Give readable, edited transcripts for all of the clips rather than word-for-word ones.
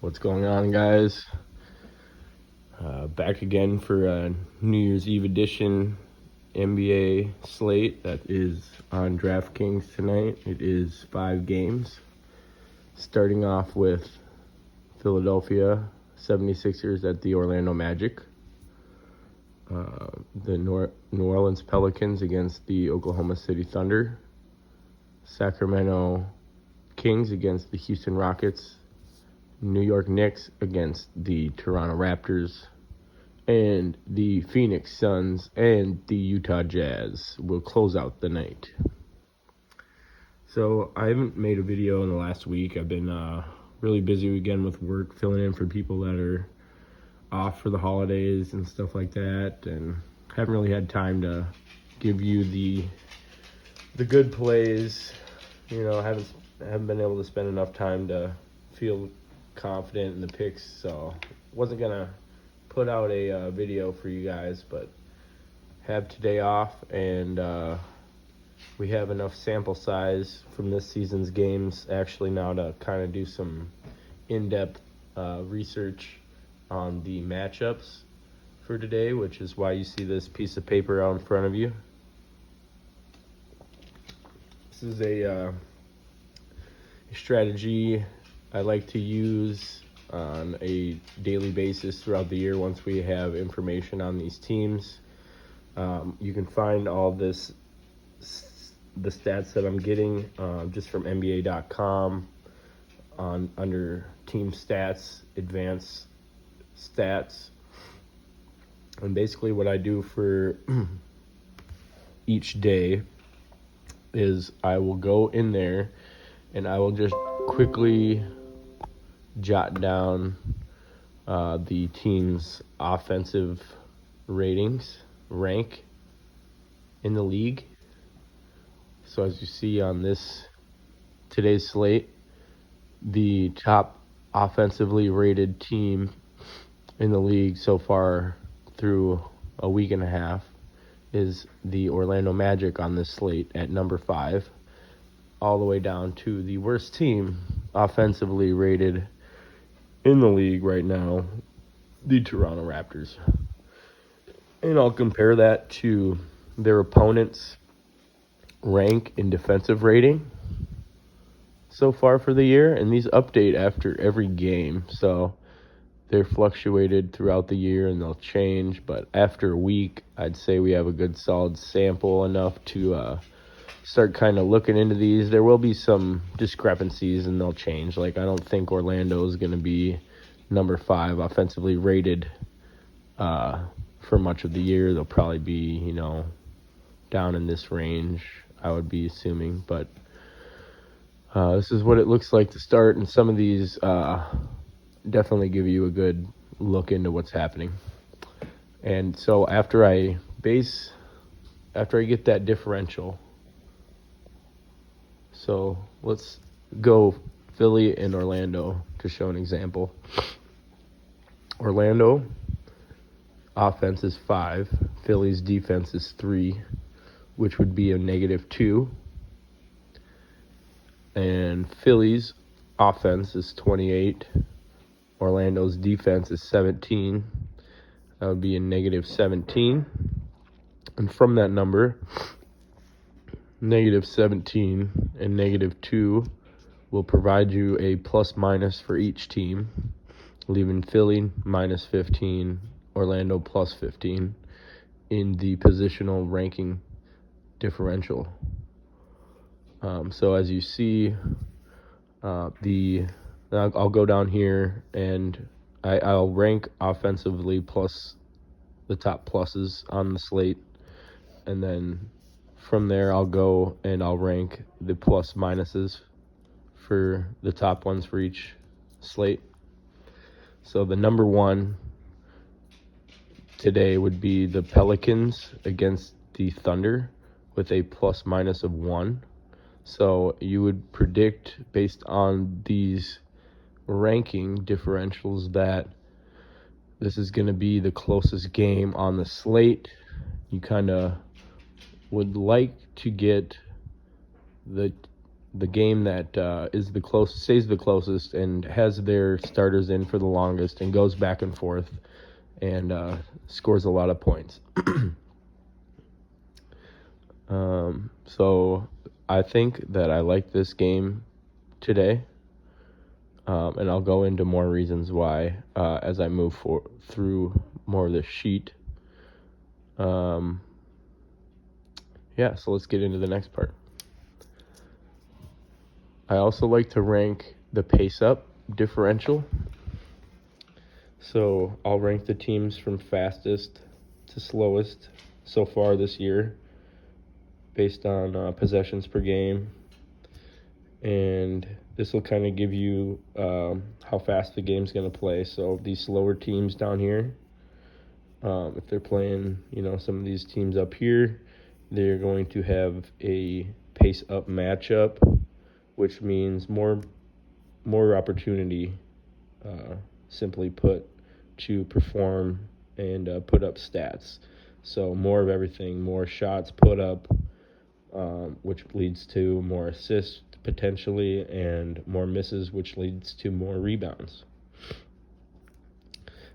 What's going on, guys? Back again for a New Year's Eve edition NBA slate that is on Draftkings tonight. It is 5 games, starting off with Philadelphia 76ers at the Orlando Magic, the New Orleans Pelicans against the Oklahoma City Thunder, Sacramento Kings against the Houston Rockets, New York Knicks against the Toronto Raptors, and the Phoenix Suns and the Utah Jazz will close out the night. So I haven't made a video in the last week. I've been really busy again with work, filling in for people that are off for the holidays and stuff like that, and haven't really had time to give you the good plays. Haven't been able to spend enough time to feel confident in the picks, so wasn't gonna put out a video for you guys, but have today off, and we have enough sample size from this season's games actually now to kind of do some in-depth research on the matchups for today, which is why you see this piece of paper out in front of you. This is a strategy I like to use on a daily basis throughout the year once we have information on these teams. You can find all the stats that I'm getting just from NBA.com under team stats, advanced stats. And basically what I do for each day is I will go in there and I will just quickly jot down the team's offensive rank in the league. So as you see on today's slate, the top offensively rated team in the league so far through a week and a half is the Orlando Magic on this slate at number 5, all the way down to the worst team offensively rated in the league right now, the Toronto Raptors. And I'll compare that to their opponents' rank in defensive rating so far for the year, and these update after every game, so they're fluctuated throughout the year and they'll change, but after a week I'd say we have a good solid sample enough to start kind of looking into these. There will be some discrepancies and they'll change. Like, I don't think Orlando is going to be number 5 offensively rated for much of the year. They'll probably be, down in this range, I would be assuming. But this is what it looks like to start, and some of these definitely give you a good look into what's happening. And so after I get that differential, so let's go Philly and Orlando to show an example. Orlando offense is 5, Philly's defense is 3, which would be a -2. And Philly's offense is 28, Orlando's defense is 17. That would be a -17. And from that number, -17 and -2 will provide you a plus-minus for each team, leaving Philly -15, Orlando +15 in the positional ranking differential. So as you see, I'll go down here and I'll rank offensively plus the top pluses on the slate, and then from there I'll go and I'll rank the plus minuses for the top ones for each slate. So the number 1 today would be the Pelicans against the Thunder with a plus-minus of 1. So you would predict, based on these ranking differentials, that this is going to be the closest game on the slate. You kind of would like to get the the game that stays the closest and has their starters in for the longest and goes back and forth and scores a lot of points. So I think that I like this game today, and I'll go into more reasons why as I move through more of the sheet. So let's get into the next part. I also like to rank the pace-up differential. So I'll rank the teams from fastest to slowest so far this year based on possessions per game. And this will kind of give you how fast the game's going to play. So these slower teams down here, if they're playing, some of these teams up here, they're going to have a pace-up matchup, which means more opportunity, simply put, to perform and put up stats. So more of everything, more shots put up, which leads to more assists potentially, and more misses, which leads to more rebounds.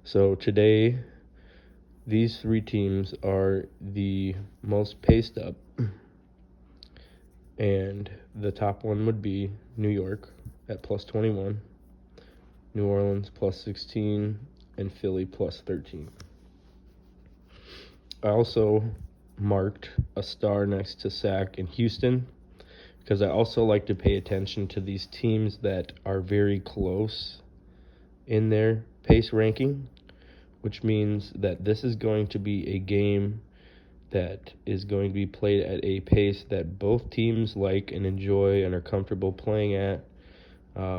So today, these three teams are the most paced up, and the top one would be New York at plus 21, New Orleans plus 16, and Philly plus 13. I also marked a star next to Sac in Houston because I also like to pay attention to these teams that are very close in their pace ranking, which means that this is going to be a game that is going to be played at a pace that both teams like and enjoy and are comfortable playing at,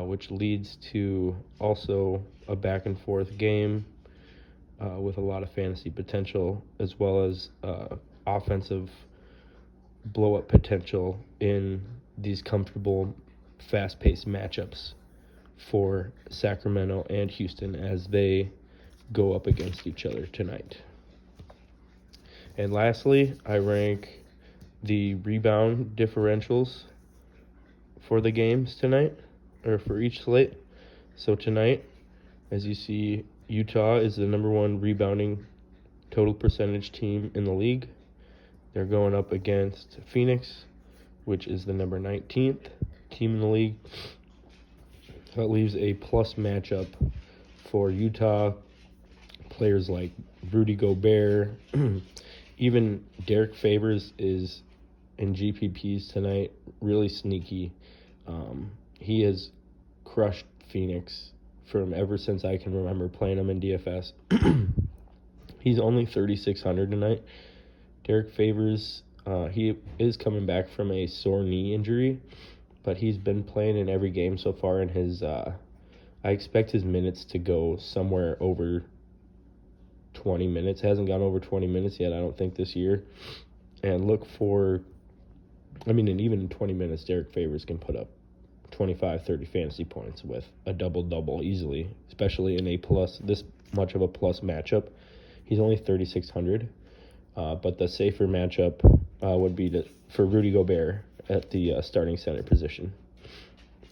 which leads to also a back and forth game with a lot of fantasy potential, as well as offensive blow-up potential in these comfortable, fast-paced matchups for Sacramento and Houston as they go up against each other tonight. And lastly, I rank the rebound differentials for the games tonight, or for each slate. So tonight, as you see, Utah is the number one rebounding total percentage team in the league. They're going up against Phoenix, which is the number 19th team in the league. That leaves a plus matchup for Utah. Players like Rudy Gobert, even Derek Favors is in GPPs tonight, really sneaky. He has crushed Phoenix from ever since I can remember playing him in DFS. He's only 3,600 tonight. Derek Favors, he is coming back from a sore knee injury, but he's been playing in every game so far, and I expect his minutes to go somewhere over 20 minutes. Hasn't gone over 20 minutes yet, I don't think, this year. And and even in 20 minutes, Derek Favors can put up 25, 30 fantasy points with a double-double easily, especially in this much of a plus matchup. He's only 3,600, but the safer matchup would be for Rudy Gobert at the starting center position.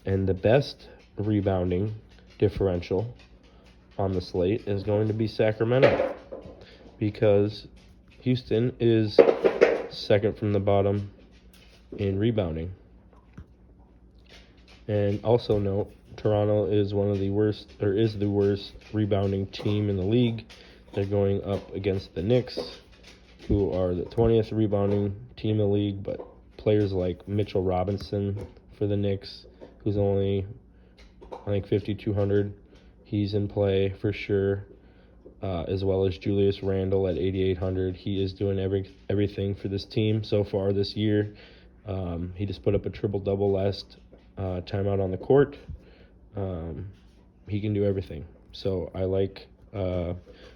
And the best rebounding differential on the slate is going to be Sacramento, because Houston is second from the bottom in rebounding. And also note, Toronto is the worst rebounding team in the league. They're going up against the Knicks, who are the 20th rebounding team in the league, but players like Mitchell Robinson for the Knicks, who's only, I think, 5,200. He's in play for sure, as well as Julius Randle at 8,800. He is doing everything for this team so far this year. He just put up a triple-double last time out on the court. He can do everything. So I like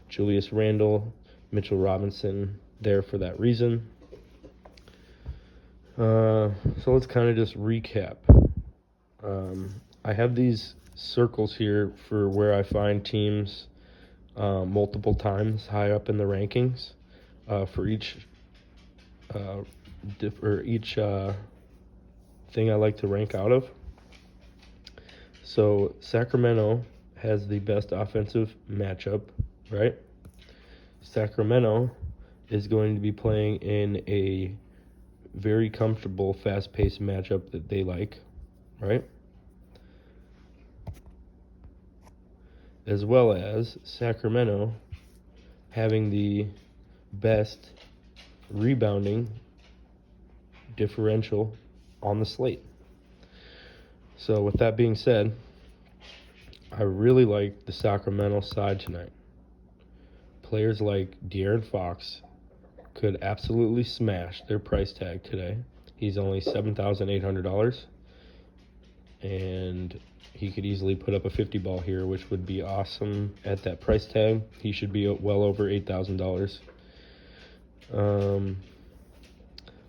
Julius Randle, Mitchell Robinson there for that reason. So let's kind of just recap. I have these circles here for where I find teams multiple times high up in the rankings thing I like to rank out of. So Sacramento has the best offensive matchup, right? Sacramento is going to be playing in a very comfortable, fast-paced matchup that they like, right? As well as Sacramento having the best rebounding differential on the slate. So with that being said, I really like the Sacramento side tonight. Players like Darren Fox could absolutely smash their price tag today. He's only $7,800, and he could easily put up a 50 ball here, which would be awesome at that price tag. He should be well over $8,000.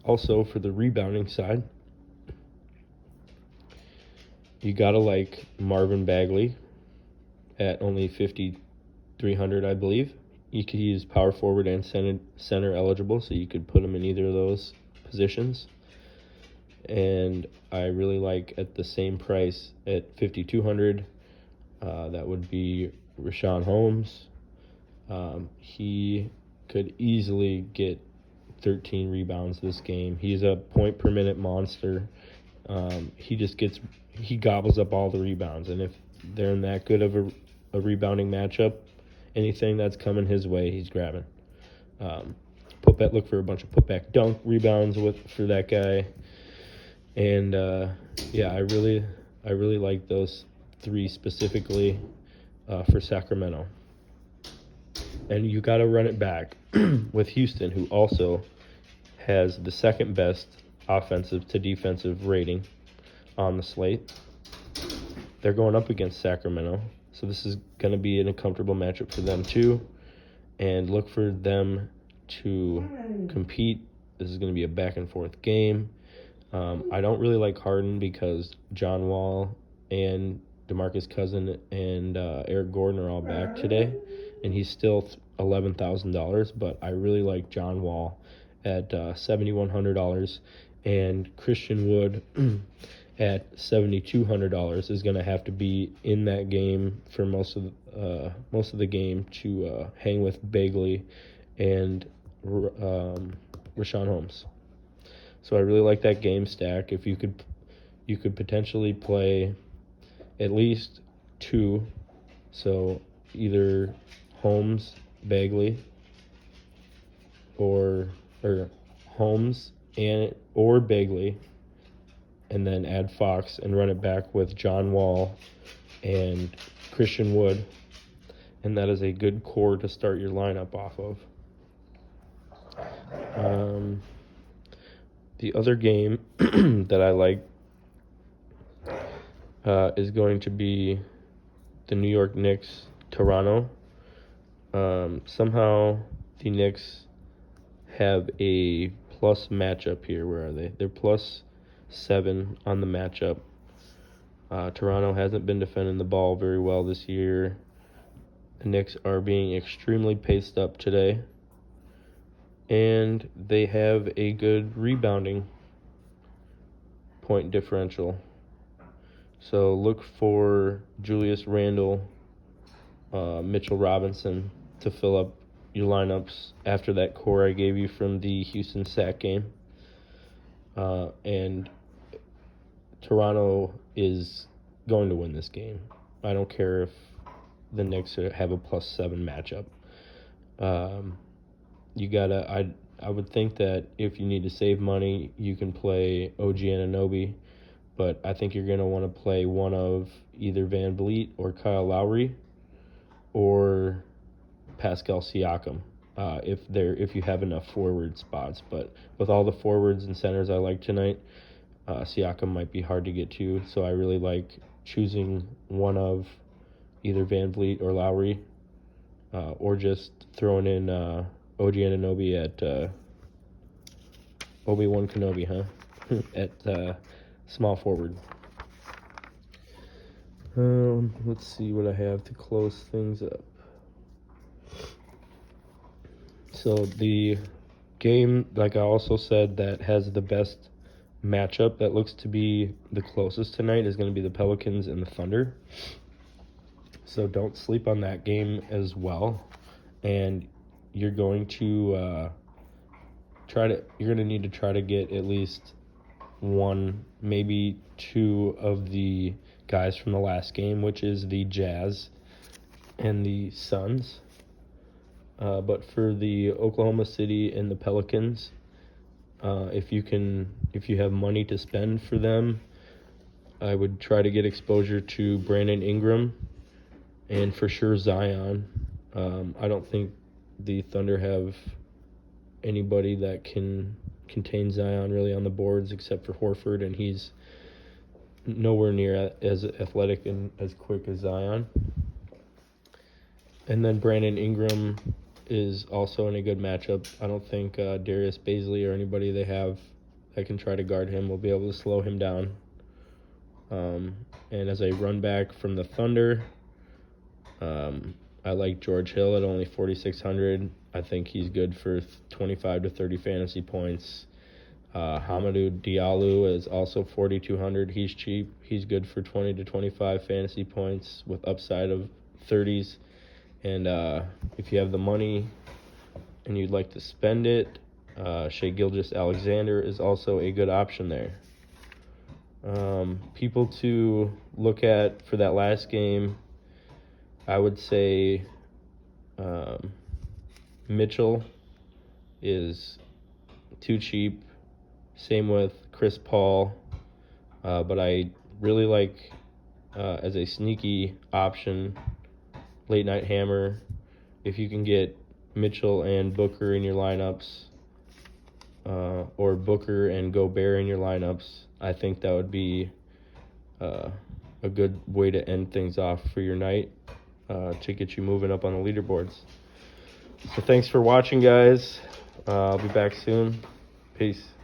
Also, for the rebounding side, you gotta like Marvin Bagley at only $5,300, I believe. He's power forward and center eligible, so you could put him in either of those positions. And I really like at the same price at $5,200. That would be Richaun Holmes. He could easily get 13 rebounds this game. He's a point per minute monster. He gobbles up all the rebounds, and if they're in that good of a rebounding matchup, anything that's coming his way, he's grabbing. Look for a bunch of putback dunk rebounds for that guy. And I really like those three specifically for Sacramento. And you got to run it back with Houston, who also has the second best offensive to defensive rating on the slate. They're going up against Sacramento, so this is going to be a comfortable matchup for them too. And look for them to compete. This is going to be a back and forth game. I don't really like Harden because John Wall and DeMarcus Cousins and Eric Gordon are all back today, and he's still $11,000. But I really like John Wall at $7,100, and Christian Wood at $7,200 is going to have to be in that game for most of the game to hang with Bagley and Richaun Holmes. So I really like that game stack. If you could potentially play at least two, so either Holmes, Bagley, or Holmes or Bagley, and then add Fox and run it back with John Wall and Christian Wood, and that is a good core to start your lineup off of. The other game that I like is going to be the New York Knicks, Toronto. Somehow the Knicks have a plus matchup here. Where are they? They're +7 on the matchup. Toronto hasn't been defending the ball very well this year. The Knicks are being extremely paced up today, and they have a good rebounding point differential. So look for Julius Randle, Mitchell Robinson to fill up your lineups after that core I gave you from the Houston Sac game. And Toronto is going to win this game. I don't care if the Knicks have a +7 matchup. I would think that if you need to save money, you can play OG Anunoby, but I think you're going to want to play one of either Van Vliet or Kyle Lowry or Pascal Siakam if you have enough forward spots. But with all the forwards and centers I like tonight, Siakam might be hard to get to, so I really like choosing one of either Van Vliet or Lowry, or just throwing in OG Anunoby at Obi-Wan Kenobi, at small forward. Let's see what I have to close things up. So the game, like I also said, that has the best matchup that looks to be the closest tonight is going to be the Pelicans and the Thunder. So don't sleep on that game as well. And you're going to need to try to get at least one, maybe two of the guys from the last game, which is the Jazz and the Suns. But for the Oklahoma City and the Pelicans, if you have money to spend for them, I would try to get exposure to Brandon Ingram and for sure Zion. I don't think the Thunder have anybody that can contain Zion really on the boards except for Horford, and he's nowhere near as athletic and as quick as Zion. And then Brandon Ingram is also in a good matchup. I don't think Darius Bazley or anybody they have that can try to guard him will be able to slow him down. And as a run back from the Thunder, I like George Hill at only 4,600. I think he's good for 25 to 30 fantasy points. Hamidou Diallo is also 4,200. He's cheap. He's good for 20 to 25 fantasy points with upside of 30s. And if you have the money and you'd like to spend it, Shai Gilgeous-Alexander is also a good option there. People to look at for that last game, I would say Mitchell is too cheap. Same with Chris Paul. But I really like, as a sneaky option, late night hammer, if you can get Mitchell and Booker in your lineups, or Booker and Gobert in your lineups, I think that would be a good way to end things off for your night, to get you moving up on the leaderboards. So thanks for watching, guys. I'll be back soon. Peace.